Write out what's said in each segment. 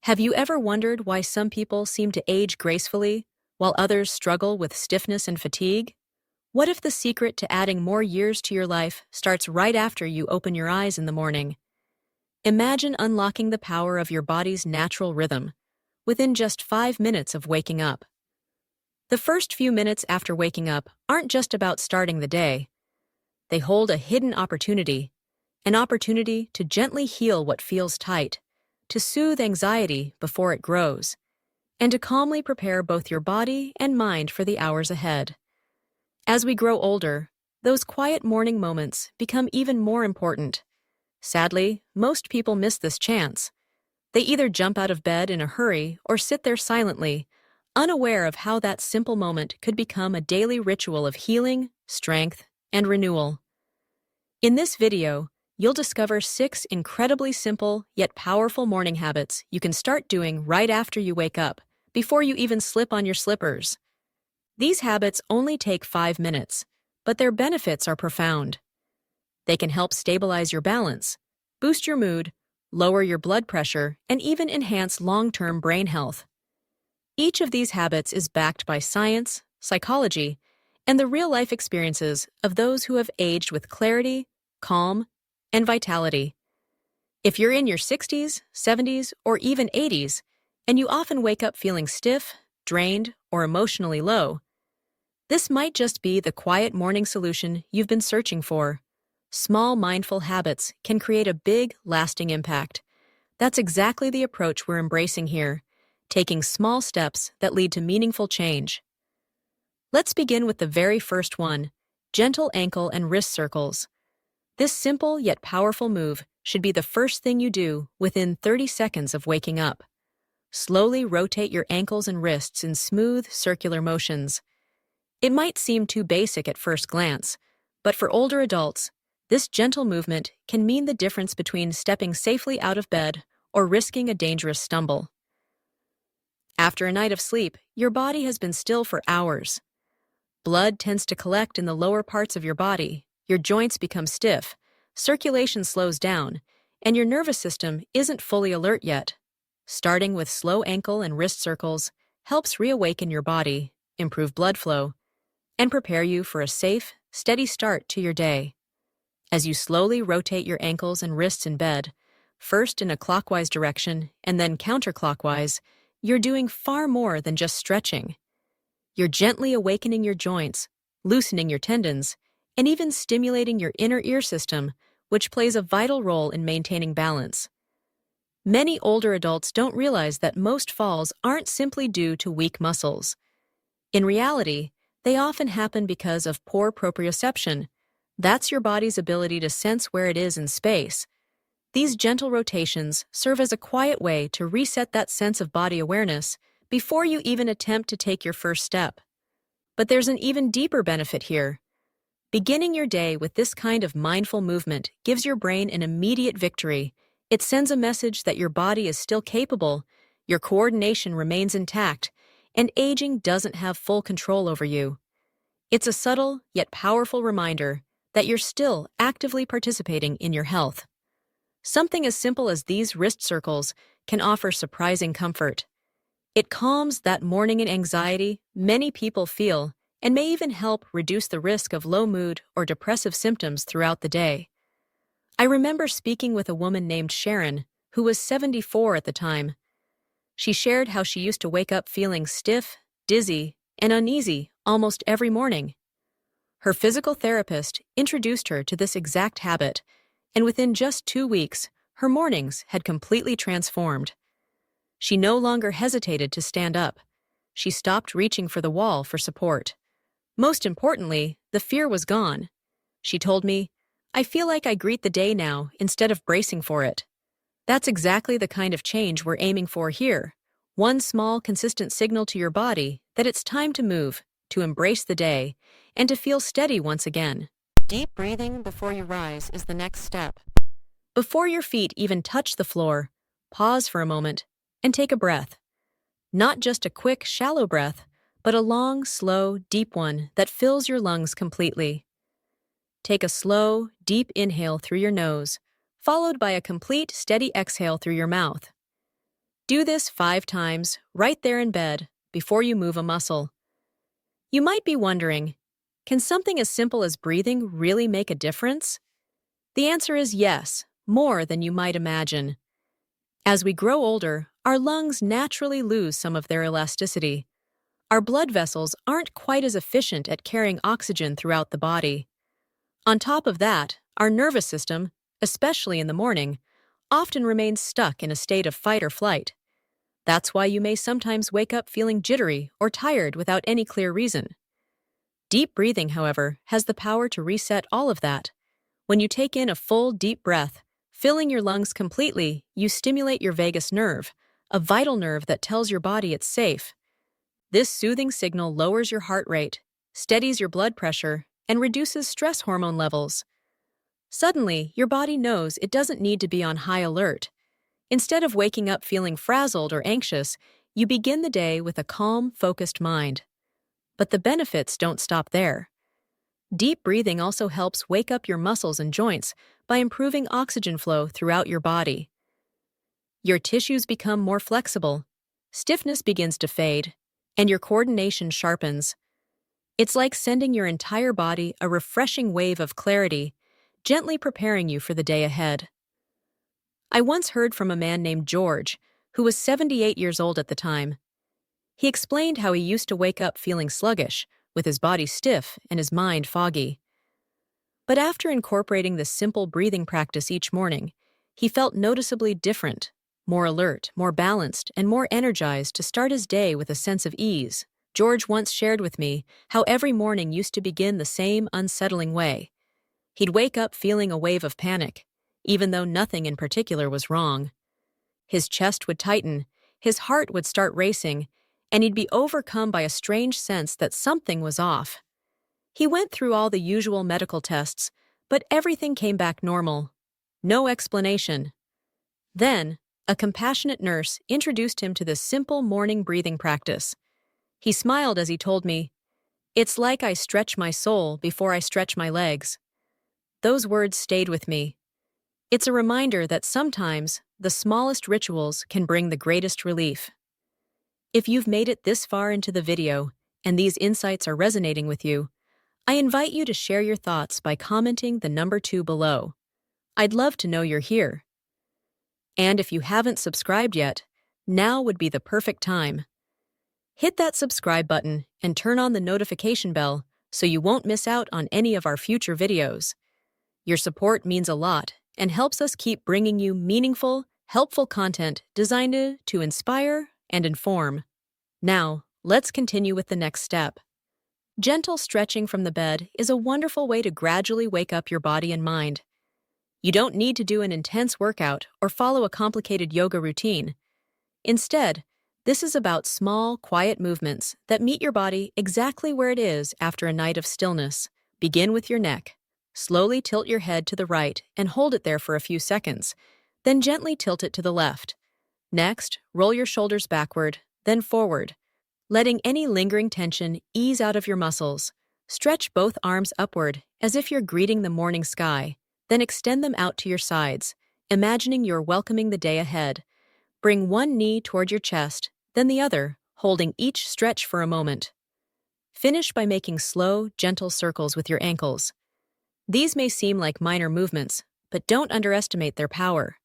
Have you ever wondered why some people seem to age gracefully, while others struggle with stiffness and fatigue? What if the secret to adding more years to your life starts right after you open your eyes in the morning? Imagine unlocking the power of your body's natural rhythm within just 5 minutes of waking up. The first few minutes after waking up aren't just about starting the day. They hold a hidden opportunity, an opportunity to gently heal what feels tight, to soothe anxiety before it grows, and to calmly prepare both your body and mind for the hours ahead. As we grow older, those quiet morning moments become even more important. Sadly, most people miss this chance. They either jump out of bed in a hurry or sit there silently, unaware of how that simple moment could become a daily ritual of healing, strength, and renewal. In this video, you'll discover 6 incredibly simple yet powerful morning habits you can start doing right after you wake up, before you even slip on your slippers. These habits only take 5 minutes, but their benefits are profound. They can help stabilize your balance, boost your mood, lower your blood pressure, and even enhance long-term brain health. Each of these habits is backed by science, psychology, and the real-life experiences of those who have aged with clarity, calm, and vitality. If you're in your 60s, 70s, or even 80s, and you often wake up feeling stiff, drained, or emotionally low, this might just be the quiet morning solution you've been searching for. Small mindful habits can create a big, lasting impact. That's exactly the approach we're embracing here, taking small steps that lead to meaningful change. Let's begin with the very first one, gentle ankle and wrist circles. This simple yet powerful move should be the first thing you do within 30 seconds of waking up. Slowly rotate your ankles and wrists in smooth, circular motions. It might seem too basic at first glance, but for older adults, this gentle movement can mean the difference between stepping safely out of bed or risking a dangerous stumble. After a night of sleep, your body has been still for hours. Blood tends to collect in the lower parts of your body, your joints become stiff, circulation slows down, and your nervous system isn't fully alert yet. Starting with slow ankle and wrist circles helps reawaken your body, improve blood flow, and prepare you for a safe, steady start to your day. As you slowly rotate your ankles and wrists in bed, first in a clockwise direction and then counterclockwise, you're doing far more than just stretching. You're gently awakening your joints, loosening your tendons, and even stimulating your inner ear system, which plays a vital role in maintaining balance. Many older adults don't realize that most falls aren't simply due to weak muscles. In reality, they often happen because of poor proprioception. That's your body's ability to sense where it is in space. These gentle rotations serve as a quiet way to reset that sense of body awareness before you even attempt to take your first step. But there's an even deeper benefit here. Beginning your day with this kind of mindful movement gives your brain an immediate victory. It sends a message that your body is still capable, your coordination remains intact, and aging doesn't have full control over you. It's a subtle yet powerful reminder that you're still actively participating in your health. Something as simple as these wrist circles can offer surprising comfort. It calms that morning anxiety many people feel and may even help reduce the risk of low mood or depressive symptoms throughout the day. I remember speaking with a woman named Sharon, who was 74 at the time. She shared how she used to wake up feeling stiff, dizzy, and uneasy almost every morning. Her physical therapist introduced her to this exact habit, and within just 2 weeks, her mornings had completely transformed. She no longer hesitated to stand up. She stopped reaching for the wall for support. Most importantly, the fear was gone. She told me, "I feel like I greet the day now instead of bracing for it." That's exactly the kind of change we're aiming for here. One small, consistent signal to your body that it's time to move, to embrace the day, and to feel steady once again. Deep breathing before you rise is the next step. Before your feet even touch the floor, pause for a moment and take a breath. Not just a quick, shallow breath, but a long, slow, deep one that fills your lungs completely. Take a slow, deep inhale through your nose, followed by a complete, steady exhale through your mouth. Do this 5 times right there in bed before you move a muscle. You might be wondering, can something as simple as breathing really make a difference? The answer is yes, more than you might imagine. As we grow older, our lungs naturally lose some of their elasticity. Our blood vessels aren't quite as efficient at carrying oxygen throughout the body. On top of that, our nervous system, especially in the morning, often remains stuck in a state of fight or flight. That's why you may sometimes wake up feeling jittery or tired without any clear reason. Deep breathing, however, has the power to reset all of that. When you take in a full, deep breath, filling your lungs completely, you stimulate your vagus nerve, a vital nerve that tells your body it's safe. This soothing signal lowers your heart rate, steadies your blood pressure, and reduces stress hormone levels. Suddenly, your body knows it doesn't need to be on high alert. Instead of waking up feeling frazzled or anxious, you begin the day with a calm, focused mind. But the benefits don't stop there. Deep breathing also helps wake up your muscles and joints by improving oxygen flow throughout your body. Your tissues become more flexible, stiffness begins to fade, and your coordination sharpens. It's like sending your entire body a refreshing wave of clarity, gently preparing you for the day ahead. I once heard from a man named George, who was 78 years old at the time. He explained how he used to wake up feeling sluggish, with his body stiff and his mind foggy. But after incorporating this simple breathing practice each morning, he felt noticeably different, more alert, more balanced, and more energized to start his day with a sense of ease. George once shared with me how every morning used to begin the same unsettling way. He'd wake up feeling a wave of panic, even though nothing in particular was wrong. His chest would tighten, his heart would start racing, and he'd be overcome by a strange sense that something was off. He went through all the usual medical tests, but everything came back normal. No explanation. Then, a compassionate nurse introduced him to this simple morning breathing practice. He smiled as he told me, "It's like I stretch my soul before I stretch my legs." Those words stayed with me. It's a reminder that sometimes the smallest rituals can bring the greatest relief. If you've made it this far into the video and these insights are resonating with you, I invite you to share your thoughts by commenting the number 2 below. I'd love to know you're here. And if you haven't subscribed yet, now would be the perfect time. Hit that subscribe button and turn on the notification bell so you won't miss out on any of our future videos. Your support means a lot and helps us keep bringing you meaningful, helpful content designed to inspire and inform. Now, let's continue with the next step. Gentle stretching from the bed is a wonderful way to gradually wake up your body and mind. You don't need to do an intense workout or follow a complicated yoga routine. Instead, this is about small, quiet movements that meet your body exactly where it is after a night of stillness. Begin with your neck. Slowly tilt your head to the right and hold it there for a few seconds, then gently tilt it to the left. Next, roll your shoulders backward, then forward, letting any lingering tension ease out of your muscles. Stretch both arms upward as if you're greeting the morning sky, then extend them out to your sides, imagining you're welcoming the day ahead. Bring one knee toward your chest, then the other, holding each stretch for a moment. Finish by making slow, gentle circles with your ankles. These may seem like minor movements, but don't underestimate their power.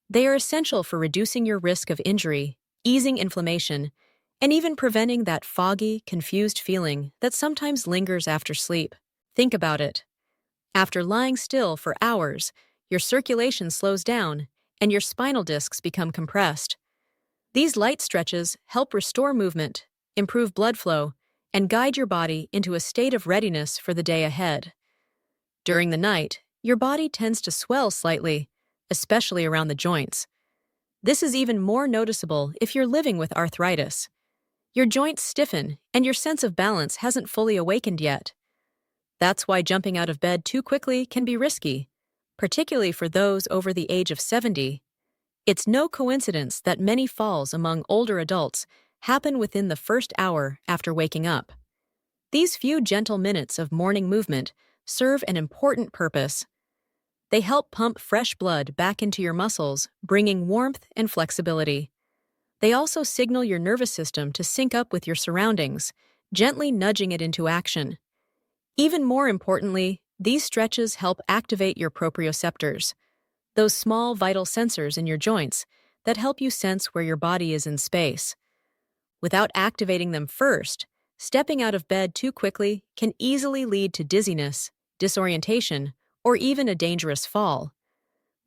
They are essential for reducing your risk of injury, easing inflammation, and even preventing that foggy, confused feeling that sometimes lingers after sleep. Think about it. After lying still for hours, your circulation slows down and your spinal discs become compressed. These light stretches help restore movement, improve blood flow, and guide your body into a state of readiness for the day ahead. During the night, your body tends to swell slightly, especially around the joints. This is even more noticeable if you're living with arthritis. Your joints stiffen and your sense of balance hasn't fully awakened yet. That's why jumping out of bed too quickly can be risky, particularly for those over the age of 70. It's no coincidence that many falls among older adults happen within the first hour after waking up. These few gentle minutes of morning movement serve an important purpose. They help pump fresh blood back into your muscles, bringing warmth and flexibility. They also signal your nervous system to sync up with your surroundings, gently nudging it into action. Even more importantly, these stretches help activate your proprioceptors, those small vital sensors in your joints that help you sense where your body is in space. Without activating them first, stepping out of bed too quickly can easily lead to dizziness, disorientation, or even a dangerous fall.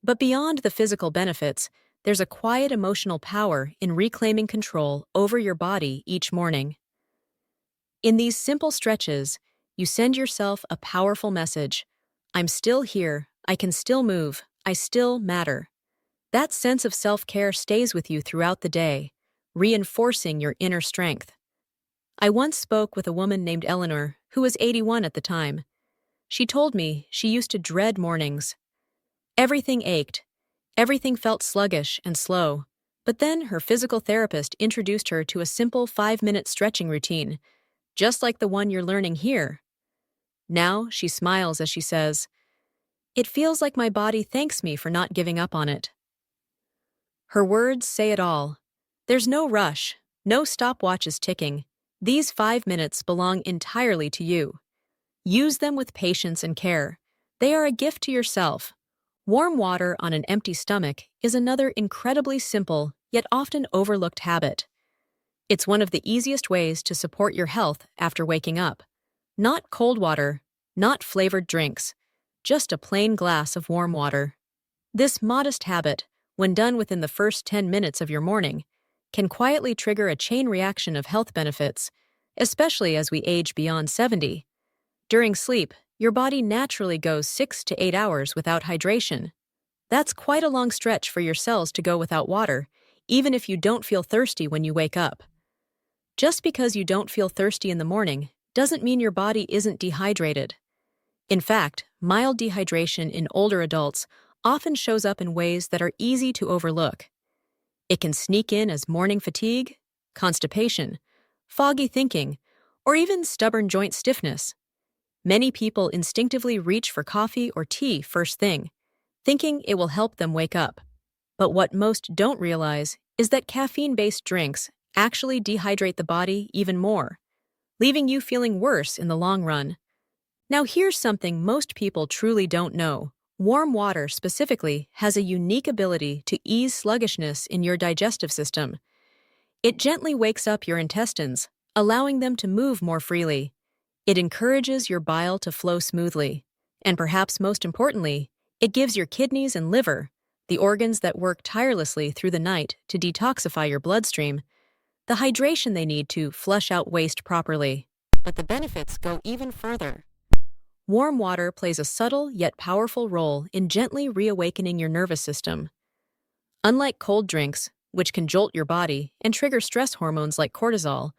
But beyond the physical benefits, there's a quiet emotional power in reclaiming control over your body each morning. In these simple stretches, you send yourself a powerful message. I'm still here, I can still move, I still matter. That sense of self-care stays with you throughout the day, reinforcing your inner strength. I once spoke with a woman named Eleanor, who was 81 at the time. She told me she used to dread mornings. Everything ached. Everything felt sluggish and slow. But then her physical therapist introduced her to a simple 5-minute stretching routine, just like the one you're learning here. Now she smiles as she says, "It feels like my body thanks me for not giving up on it." Her words say it all. There's no rush, no stopwatches ticking. These 5 minutes belong entirely to you. Use them with patience and care. They are a gift to yourself. Warm water on an empty stomach is another incredibly simple, yet often overlooked habit. It's one of the easiest ways to support your health after waking up. Not cold water, not flavored drinks, just a plain glass of warm water. This modest habit, when done within the first 10 minutes of your morning, can quietly trigger a chain reaction of health benefits, especially as we age beyond 70. During sleep, your body naturally goes 6 to 8 hours without hydration. That's quite a long stretch for your cells to go without water, even if you don't feel thirsty when you wake up. Just because you don't feel thirsty in the morning doesn't mean your body isn't dehydrated. In fact, mild dehydration in older adults often shows up in ways that are easy to overlook. It can sneak in as morning fatigue, constipation, foggy thinking, or even stubborn joint stiffness. Many people instinctively reach for coffee or tea first thing, thinking it will help them wake up. But what most don't realize is that caffeine-based drinks actually dehydrate the body even more, leaving you feeling worse in the long run. Now here's something most people truly don't know. Warm water specifically has a unique ability to ease sluggishness in your digestive system. It gently wakes up your intestines, allowing them to move more freely. It encourages your bile to flow smoothly. And perhaps most importantly, it gives your kidneys and liver, the organs that work tirelessly through the night to detoxify your bloodstream, the hydration they need to flush out waste properly. But the benefits go even further. Warm water plays a subtle yet powerful role in gently reawakening your nervous system. Unlike cold drinks, which can jolt your body and trigger stress hormones like cortisol,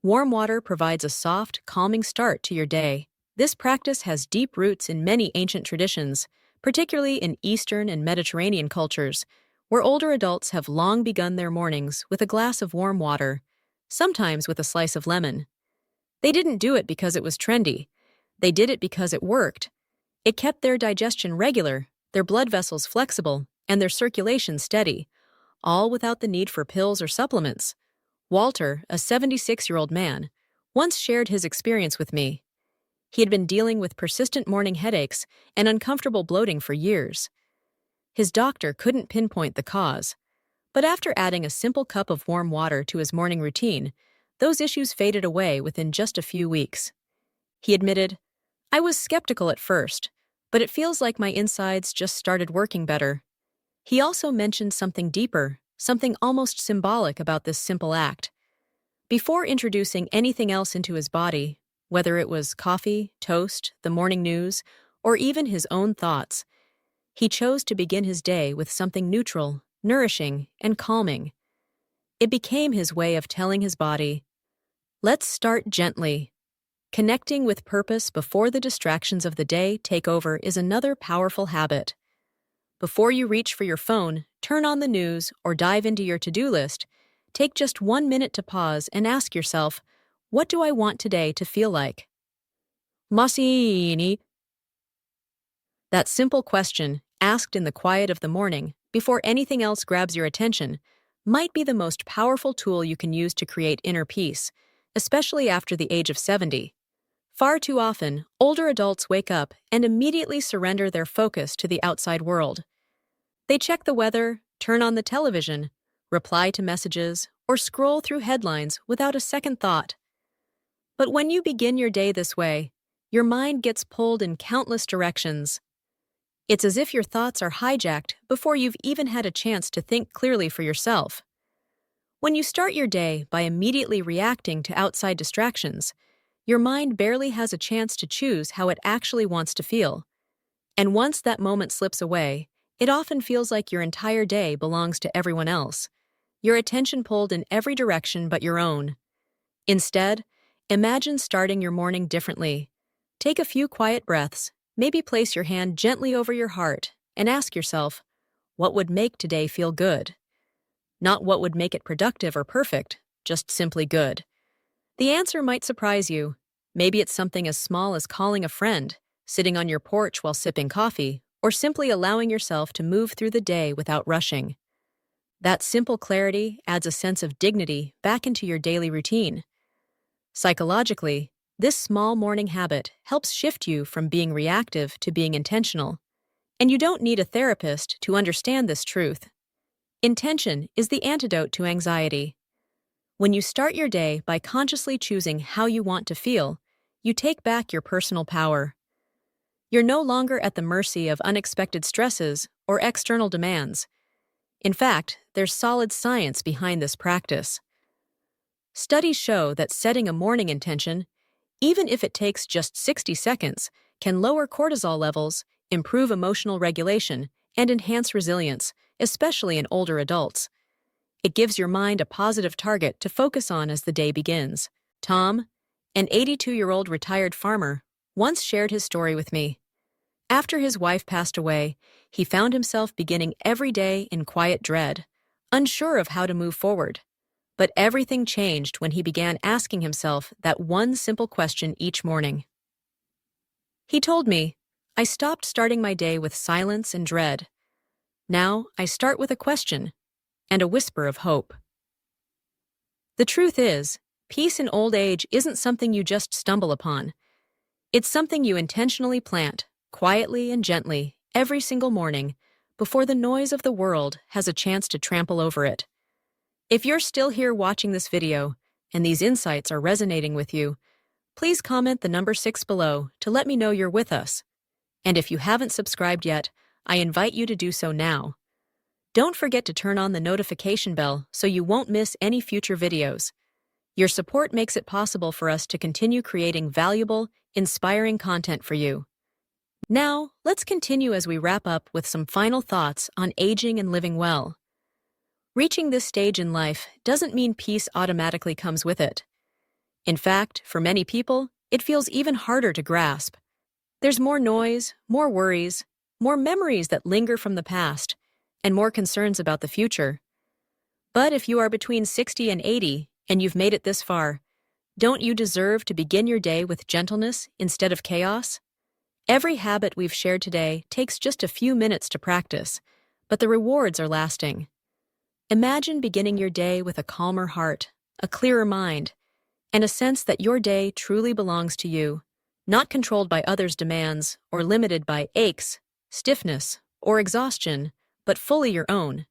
warm water provides a soft, calming start to your day. This practice has deep roots in many ancient traditions, particularly in Eastern and Mediterranean cultures, where older adults have long begun their mornings with a glass of warm water, sometimes with a slice of lemon. They didn't do it because it was trendy. They did it because it worked. It kept their digestion regular, their blood vessels flexible, and their circulation steady, all without the need for pills or supplements. Walter, a 76-year-old man, once shared his experience with me. He had been dealing with persistent morning headaches and uncomfortable bloating for years. His doctor couldn't pinpoint the cause, but after adding a simple cup of warm water to his morning routine, those issues faded away within just a few weeks. He admitted, "I was skeptical at first, but it feels like my insides just started working better." He also mentioned something deeper, something almost symbolic about this simple act. Before introducing anything else into his body, whether it was coffee, toast, the morning news, or even his own thoughts, he chose to begin his day with something neutral, nourishing, and calming. It became his way of telling his body, "Let's start gently." Connecting with purpose before the distractions of the day take over is another powerful habit. Before you reach for your phone, turn on the news, or dive into your to-do list, take just 1 minute to pause and ask yourself, what do I want today to feel like? Masini. That simple question, asked in the quiet of the morning, before anything else grabs your attention, might be the most powerful tool you can use to create inner peace, especially after the age of 70. Far too often, older adults wake up and immediately surrender their focus to the outside world. They check the weather, turn on the television, reply to messages, or scroll through headlines without a second thought. But when you begin your day this way, your mind gets pulled in countless directions. It's as if your thoughts are hijacked before you've even had a chance to think clearly for yourself. When you start your day by immediately reacting to outside distractions, your mind barely has a chance to choose how it actually wants to feel. And once that moment slips away, it often feels like your entire day belongs to everyone else, your attention pulled in every direction but your own. Instead, imagine starting your morning differently. Take a few quiet breaths, maybe place your hand gently over your heart, and ask yourself, what would make today feel good? Not what would make it productive or perfect, just simply good. The answer might surprise you. Maybe it's something as small as calling a friend, sitting on your porch while sipping coffee, or simply allowing yourself to move through the day without rushing. That simple clarity adds a sense of dignity back into your daily routine. Psychologically, this small morning habit helps shift you from being reactive to being intentional. And you don't need a therapist to understand this truth. Intention is the antidote to anxiety. When you start your day by consciously choosing how you want to feel, you take back your personal power. You're no longer at the mercy of unexpected stresses or external demands. In fact, there's solid science behind this practice. Studies show that setting a morning intention, even if it takes just 60 seconds, can lower cortisol levels, improve emotional regulation, and enhance resilience, especially in older adults. It gives your mind a positive target to focus on as the day begins. Tom, an 82-year-old retired farmer, once shared his story with me. After his wife passed away, he found himself beginning every day in quiet dread, unsure of how to move forward. But everything changed when he began asking himself that one simple question each morning. He told me, I stopped starting my day with silence and dread. Now I start with a question and a whisper of hope. The truth is, peace in old age isn't something you just stumble upon. It's something you intentionally plant, quietly and gently, every single morning, before the noise of the world has a chance to trample over it. If you're still here watching this video, and these insights are resonating with you, please comment the number 6 below to let me know you're with us. And if you haven't subscribed yet, I invite you to do so now. Don't forget to turn on the notification bell so you won't miss any future videos. Your support makes it possible for us to continue creating valuable, inspiring content for you. Now, let's continue as we wrap up with some final thoughts on aging and living well. Reaching this stage in life doesn't mean peace automatically comes with it. In fact, for many people, it feels even harder to grasp. There's more noise, more worries, more memories that linger from the past, and more concerns about the future. But if you are between 60 and 80 and you've made it this far, don't you deserve to begin your day with gentleness instead of chaos? Every habit we've shared today takes just a few minutes to practice, but the rewards are lasting. Imagine beginning your day with a calmer heart, a clearer mind, and a sense that your day truly belongs to you, not controlled by others' demands or limited by aches, stiffness, or exhaustion, but fully your own.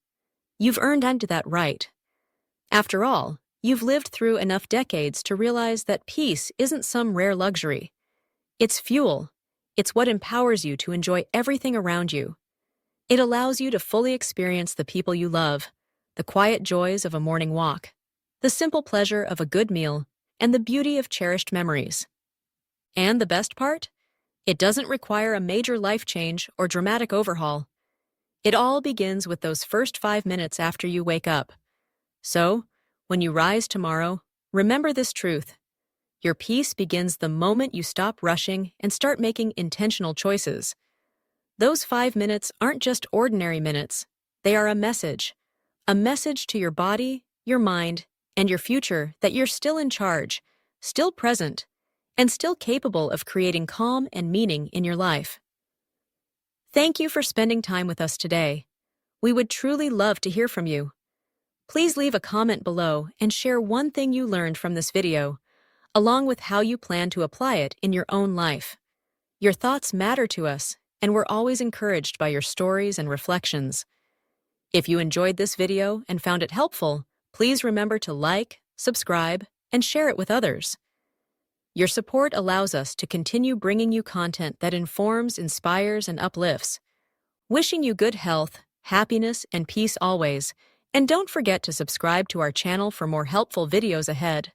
You've earned into that right. After all, you've lived through enough decades to realize that peace isn't some rare luxury. It's fuel. It's what empowers you to enjoy everything around you. It allows you to fully experience the people you love, the quiet joys of a morning walk, the simple pleasure of a good meal, and the beauty of cherished memories. And the best part? It doesn't require a major life change or dramatic overhaul. It all begins with those first 5 minutes after you wake up. So, when you rise tomorrow, remember this truth. Your peace begins the moment you stop rushing and start making intentional choices. Those 5 minutes aren't just ordinary minutes. They are a message to your body, your mind, and your future that you're still in charge, still present, and still capable of creating calm and meaning in your life. Thank you for spending time with us today. We would truly love to hear from you. Please leave a comment below and share one thing you learned from this video, along with how you plan to apply it in your own life. Your thoughts matter to us, and we're always encouraged by your stories and reflections. If you enjoyed this video and found it helpful, please remember to like, subscribe, and share it with others. Your support allows us to continue bringing you content that informs, inspires, and uplifts. Wishing you good health, happiness, and peace always, and don't forget to subscribe to our channel for more helpful videos ahead.